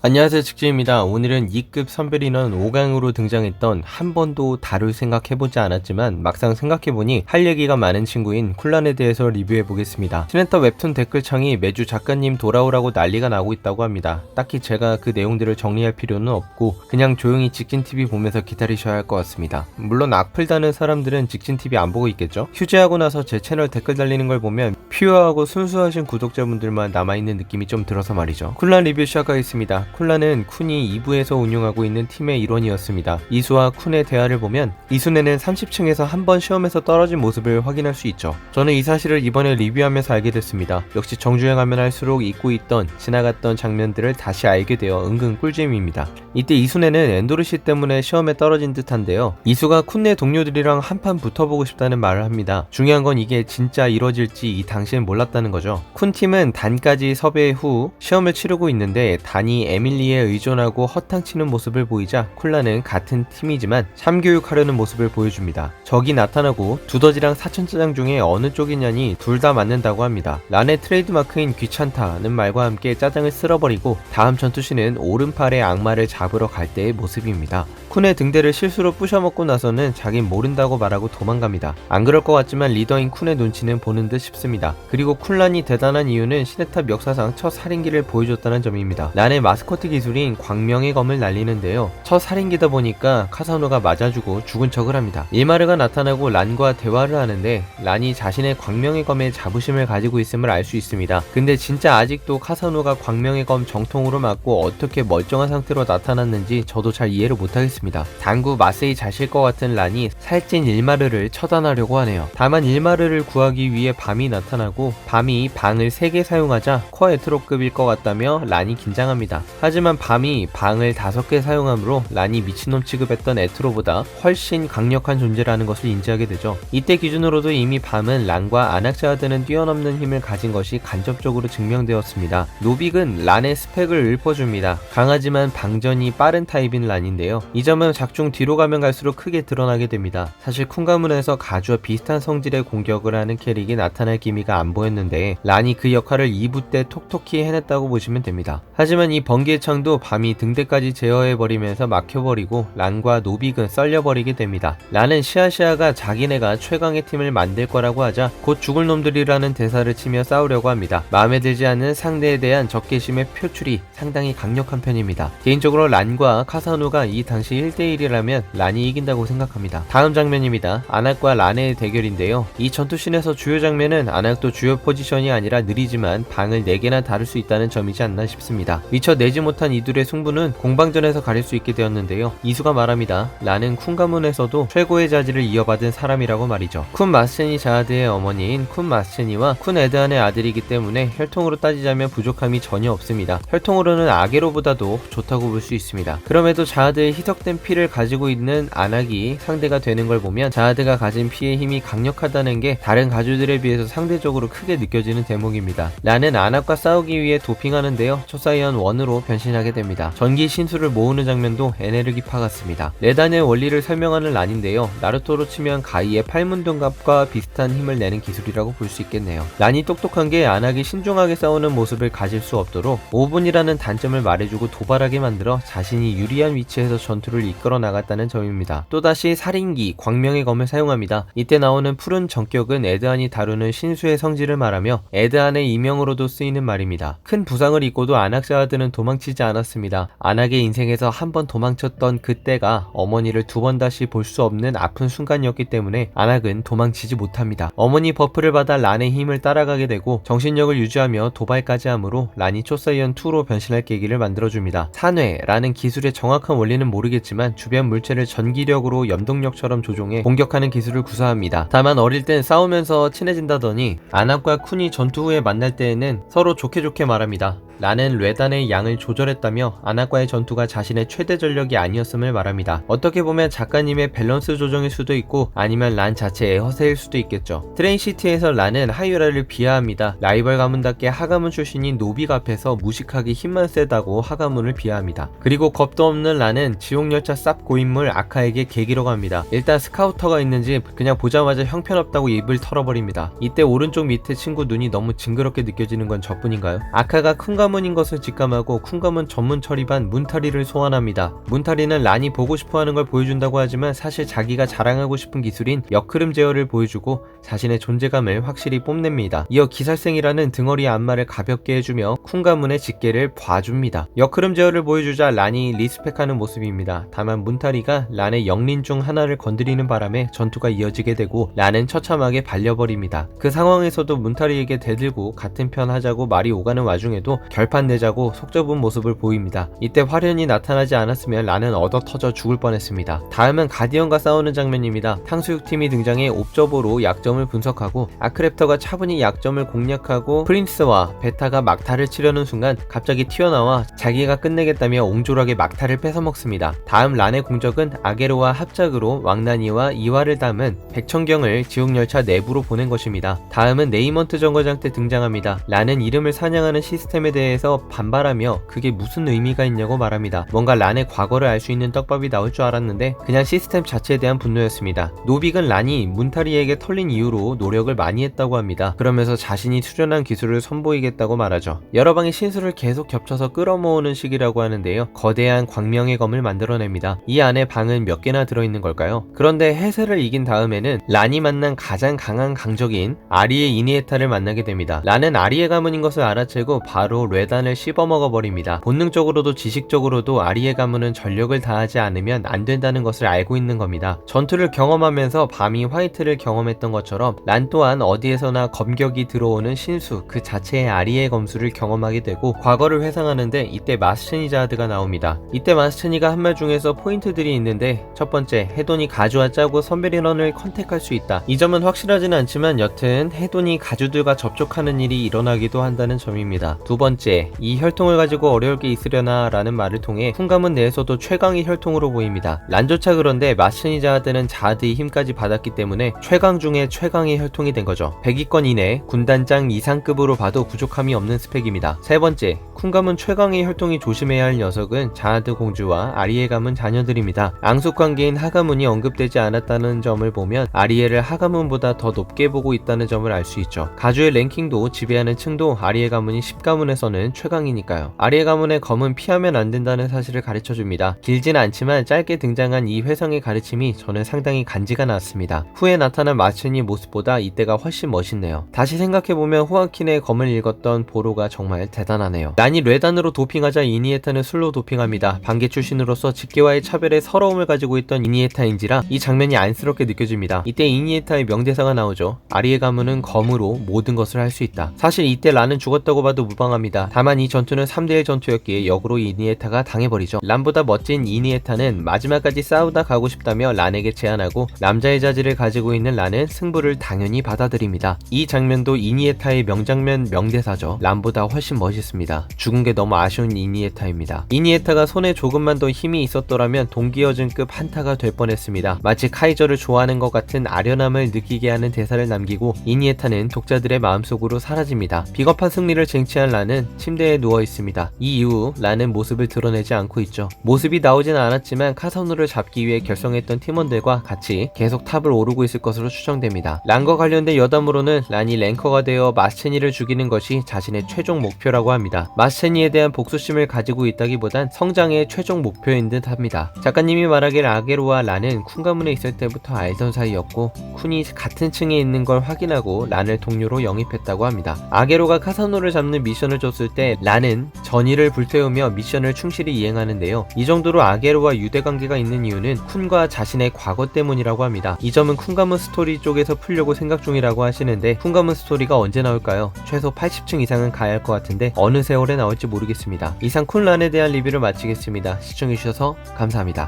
안녕하세요, 직진입니다. 오늘은 2급 선별인원 5강으로 등장했던 한 번도 다룰 생각해보지 않았지만 막상 생각해보니 할 얘기가 많은 친구인 쿨란에 대해서 리뷰해보겠습니다. 시네타 웹툰 댓글창이 매주 작가님 돌아오라고 난리가 나고 있다고 합니다. 딱히 제가 그 내용들을 정리할 필요는 없고 그냥 조용히 직진TV 보면서 기다리셔야 할 것 같습니다. 물론 악플 다는 사람들은 직진TV 안 보고 있겠죠? 휴재하고 나서 제 채널 댓글 달리는 걸 보면 퓨어하고 순수하신 구독자분들만 남아있는 느낌이 좀 들어서 말이죠. 쿨란 리뷰 시작하겠습니다. 쿨란은 쿤이 2부에서 운영하고 있는 팀의 일원이었습니다. 이수와 쿤의 대화를 보면 이순애는 30층에서 한 번 시험에서 떨어진 모습을 확인할 수 있죠. 저는 이 사실을 이번에 리뷰하면서 알게 됐습니다. 역시 정주행하면 할수록 잊고 있던 지나갔던 장면들을 다시 알게 되어 은근 꿀잼입니다. 이때 이순애는 엔도르시 때문에 시험에 떨어진 듯한데요. 이수가 쿤네 동료들이랑 한판 붙어보고 싶다는 말을 합니다. 중요한 건 이게 진짜 이뤄질지 이 당시엔 몰랐다는 거죠. 쿤 팀은 단까지 섭외 후 시험을 치르고 있는데 단이 에밀리에 의존하고 허탕치는 모습을 보이자 쿨란은 같은 팀이지만 참교육하려는 모습을 보여줍니다. 적이 나타나고 두더지랑 사천짜장 중에 어느 쪽이냐니 둘 다 맞는다고 합니다. 란의 트레이드마크인 귀찮다는 말과 함께 짜장을 쓸어버리고 다음 전투신은 오른팔의 악마를 잡으러 갈 때의 모습입니다. 쿤의 등대를 실수로 부셔먹고 나서는 자긴 모른다고 말하고 도망갑니다. 안 그럴 것 같지만 리더인 쿤의 눈치는 보는 듯 싶습니다. 그리고 쿨란이 대단한 이유는 시네탑 역사상 첫 살인기를 보여줬다는 점입니다. 란의 마스코트 기술인 광명의 검을 날리는데요. 첫 살인기다 보니까 카사노가 맞아주고 죽은 척을 합니다. 일마르가 나타나고 란과 대화를 하는데 란이 자신의 광명의 검에 자부심을 가지고 있음을 알 수 있습니다. 근데 진짜 아직도 카사노가 광명의 검 정통으로 맞고 어떻게 멀쩡한 상태로 나타났는지 저도 잘 이해를 못하겠습니다. 당구 마세이 자실 것 같은 란이 살찐 일마르를 처단하려고 하네요. 다만 일마르를 구하기 위해 밤이 나타나고 밤이 방을 3개 사용하자 코어 에트로급일 것 같다며 란이 긴장합니다. 하지만 밤이 방을 5개 사용하므로 란이 미친놈 취급했던 에트로보다 훨씬 강력한 존재라는 것을 인지하게 되죠. 이때 기준으로도 이미 밤은 란과 안악자와드는 뛰어넘는 힘을 가진 것이 간접적으로 증명되었습니다. 노빅은 란의 스펙을 읊어줍니다. 강하지만 방전이 빠른 타입인 란인데요. 이 점은 작중 뒤로 가면 갈수록 크게 드러나게 됩니다. 사실 쿤 가문에서 가주와 비슷한 성질의 공격을 하는 캐릭이 나타날 기미가 안 보였는데 란이 그 역할을 2부 때 톡톡히 해냈다고 보시면 됩니다. 하지만 이 번개의 창도 밤이 등대까지 제어해버리면서 막혀버리고 란과 노빅은 썰려버리게 됩니다. 란은 시아시아가 자기네가 최강의 팀을 만들 거라고 하자 곧 죽을 놈들이라는 대사를 치며 싸우려고 합니다. 마음에 들지 않는 상대에 대한 적개심의 표출이 상당히 강력한 편입니다. 개인적으로 란과 카사노가 이 당시 1대1이라면 란이 이긴다고 생각합니다. 다음 장면입니다. 아낙과 란의 대결인데요. 이 전투씬에서 주요 장면은 아낙도 주요 포지션이 아니라 느리지만 방을 4개나 다룰 수 있다는 점이지 않나 싶습니다. 미처 내지 못한 이둘의 승부는 공방전에서 가릴 수 있게 되었는데요. 이수가 말합니다. 란은 쿤 가문에서도 최고의 자질을 이어받은 사람이라고 말이죠. 쿤 마스체니 자하드의 어머니인 쿤 마스체니와 쿤 에드안의 아들이기 때문에 혈통으로 따지자면 부족함이 전혀 없습니다. 혈통으로는 아게로보다도 좋다고 볼 수 있습니다. 그럼에도 자하드의 희석된 피를 가지고 있는 아낙이 상대가 되는 걸 보면 자하드가 가진 피의 힘이 강력하다는 게 다른 가주들에 비해서 상대적으로 크게 느껴지는 대목입니다. 란은 아낙과 싸우기 위해 도핑하는데요. 초사이언 1으로 변신하게 됩니다. 전기 신수를 모으는 장면도 에네르기파 같습니다. 레단의 원리를 설명하는 란인데요. 나루토로 치면 가이의 팔문동갑과 비슷한 힘을 내는 기술이라고 볼 수 있겠네요. 란이 똑똑한 게 아낙이 신중하게 싸우는 모습을 가질 수 없도록 5분이라는 단점을 말해주고 도발하게 만들어 자신이 유리한 위치에서 전투를 이끌어 나갔다는 점입니다. 또다시 살인기 광명의 검을 사용합니다. 이때 나오는 푸른 전격은 에드안이 다루는 신수의 성질을 말하며 에드안의 이명으로도 쓰이는 말입니다. 큰 부상을 입고도 안악자와드는 도망치지 않았습니다. 안악의 인생에서 한 번 도망쳤던 그때가 어머니를 2번 다시 볼 수 없는 아픈 순간이었기 때문에 안악은 도망치지 못합니다. 어머니 버프를 받아 란의 힘을 따라가게 되고 정신력을 유지하며 도발까지 하므로 란이 초사이언 2로 변신할 계기를 만들어줍니다. 산회라는 기술의 정확한 원리는 모르겠지만 주변 물체를 전기력으로 염동력처럼 조종해 공격하는 기술을 구사합니다. 다만 어릴 땐 싸우면서 친해진다더니 안악과 쿤이 전투 후에 만날 때에는 서로 좋게 말합니다. 란은 레단의 양을 조절했다며 아낙과의 전투가 자신의 최대 전력이 아니었음을 말합니다. 어떻게 보면 작가님의 밸런스 조정일 수도 있고 아니면 란 자체의 허세일 수도 있겠죠. 트레인시티에서 란은 하유라를 비하합니다. 라이벌 가문답게 하가문 출신인 노빅 앞에서 무식하게 힘만 세다고 하가문을 비하합니다. 그리고 겁도 없는 란은 지옥 지옥열차 쌉 고인물 아카에게 계기로 갑니다. 일단 스카우터가 있는지 그냥 보자마자 형편없다고 입을 털어버립니다. 이때 오른쪽 밑에 친구 눈이 너무 징그럽게 느껴지는 건 저뿐인가요? 아카가 쿤가문인 것을 직감하고 쿤가문 전문 처리반 문타리를 소환합니다. 문타리는 란이 보고 싶어하는 걸 보여준다고 하지만 사실 자기가 자랑하고 싶은 기술인 역흐름 제어를 보여주고 자신의 존재감을 확실히 뽐냅니다. 이어 기살생이라는 등어리 안마를 가볍게 해주며 쿤가문의 직계를 봐줍니다. 역흐름 제어를 보여주자 란이 리스펙하는 모습입니다. 다만 문타리가 란의 영린 중 하나를 건드리는 바람에 전투가 이어지게 되고 란은 처참하게 발려버립니다. 그 상황에서도 문타리에게 대들고 같은 편 하자고 말이 오가는 와중에도 결판 내자고 속 좁은 모습을 보입니다. 이때 화련이 나타나지 않았으면 란은 얻어터져 죽을 뻔했습니다. 다음은 가디언과 싸우는 장면입니다. 탕수육팀이 등장해 옵저버로 약점을 분석하고 아크랩터가 차분히 약점을 공략하고 프린스와 베타가 막타를 치려는 순간 갑자기 튀어나와 자기가 끝내겠다며 옹졸하게 막타를 뺏어먹습니다. 다음 란의 공적은 아게로와 합작으로 왕난이와 이화를 담은 백천경을 지옥열차 내부로 보낸 것입니다. 다음은 네이먼트 정거장 때 등장합니다. 란은 이름을 사냥하는 시스템에 대해서 반발하며 그게 무슨 의미가 있냐고 말합니다. 뭔가 란의 과거를 알 수 있는 떡밥이 나올 줄 알았는데 그냥 시스템 자체에 대한 분노였습니다. 노빅은 란이 문타리에게 털린 이후로 노력을 많이 했다고 합니다. 그러면서 자신이 수련한 기술을 선보이겠다고 말하죠. 여러 방의 신수를 계속 겹쳐서 끌어모으는 식이라고 하는데요. 거대한 광명의 검을 만들어냅니다. 이 안에 방은 몇 개나 들어있는 걸까요? 그런데 해세를 이긴 다음에는 란이 만난 가장 강한 강적인 아리에 이니에타를 만나게 됩니다. 란은 아리에 가문인 것을 알아채고 바로 뢰단을 씹어먹어버립니다. 본능적으로도 지식적으로도 아리에 가문은 전력을 다하지 않으면 안 된다는 것을 알고 있는 겁니다. 전투를 경험하면서 밤이 화이트를 경험했던 것처럼 란 또한 어디에서나 검격이 들어오는 신수 그 자체의 아리의 검수를 경험하게 되고 과거를 회상하는데 이때 마스체니자드가 나옵니다. 이때 마스체니가 한 말 중에서 포인트들이 있는데 첫 번째, 해돈이 가주와 짜고 선베리런을 컨택할 수 있다. 이 점은 확실하지는 않지만 여튼 해돈이 가주들과 접촉하는 일이 일어나기도 한다는 점입니다. 두 번째, 이 혈통을 가지고 어려울 게 있으려나 라는 말을 통해 훈가문 내에서도 최강의 혈통으로 보입니다. 란조차 그런데 마스체니자드는 자드의 힘까지 받았기 때문에 최강 중에 최강의 혈통이 된 거죠. 100위권 이내 군단장 이상급으로 봐도 부족함이 없는 스펙입니다. 세 번째, 쿤가문 최강의 혈통이 조심해야 할 녀석은 자하드 공주와 아리에 가문 자녀들입니다. 앙숙관계인 하가문이 언급되지 않았다는 점을 보면 아리에를 하가문보다 더 높게 보고 있다는 점을 알 수 있죠. 가주의 랭킹도 지배하는 층도 아리에 가문이 10가문에서는 최강이니까요. 아리에 가문의 검은 피하면 안 된다는 사실을 가르쳐줍니다. 길진 않지만 짧게 등장한 이 회성의 가르침이 저는 상당히 간지가 났습니다. 후에 나타난 마츠니 모습보다 이때가 훨씬 멋있네요. 다시 생각해보면 호아킨의 검을 읽었던 보로가 정말 대단하네요. 란이 뢰단으로 도핑하자 이니에타는 술로 도핑합니다. 반개 출신으로서 직계와의 차별에 서러움을 가지고 있던 이니에타인지라 이 장면이 안쓰럽게 느껴집니다. 이때 이니에타의 명대사가 나오죠. 아리에 가문은 검으로 모든 것을 할 수 있다. 사실 이때 란은 죽었다고 봐도 무방합니다. 다만 이 전투는 3대1 전투였기에 역으로 이니에타가 당해버리죠. 란보다 멋진 이니에타는 마지막까지 싸우다 가고 싶다며 란에게 제안하고 남자의 자질을 가지고 있는 란은 승부를 당연히 받아들입니다. 이 장면도 이니에타의 명장면 명대사죠. 란보다 훨씬 멋있습니다. 죽은 게 너무 아쉬운 이니에타입니다. 이니에타가 손에 조금만 더 힘이 있었더라면 동기어준급 한타가 될 뻔했습니다. 마치 카이저를 좋아하는 것 같은 아련함을 느끼게 하는 대사를 남기고 이니에타는 독자들의 마음속으로 사라집니다. 비겁한 승리를 쟁취한 란은 침대에 누워 있습니다. 이 이후 란은 모습을 드러내지 않고 있죠. 모습이 나오진 않았지만 카사노를 잡기 위해 결성했던 팀원들과 같이 계속 탑을 오르고 있을 것으로 추정됩니다. 란과 관련된 여담으로는 란이 랭커가 되어 마스체니를 죽이는 것이 자신의 최종 목표라고 합니다. 마스체니에 대한 복수심을 가지고 있다기보단 성장의 최종 목표인 듯 합니다. 작가님이 말하길 아게로와 란은 쿤 가문에 있을 때부터 알던 사이였고 쿤이 같은 층에 있는 걸 확인하고 란을 동료로 영입했다고 합니다. 아게로가 카사노를 잡는 미션을 줬을 때 란은 전의를 불태우며 미션을 충실히 이행하는데요. 이 정도로 아게로와 유대관계가 있는 이유는 쿤과 자신의 과거 때문이라고 합니다. 이 점은 쿤 가문 스토리 쪽에서 풀려고 생각 중이라고 하시는데 쿤 가문 스토리가 언제 나올까요? 최소 80층 이상은 가야 할 것 같은데 어느 세월에 나올지 모르겠습니다. 이상 쿤란에 대한 리뷰를 마치겠습니다. 시청해주셔서 감사합니다.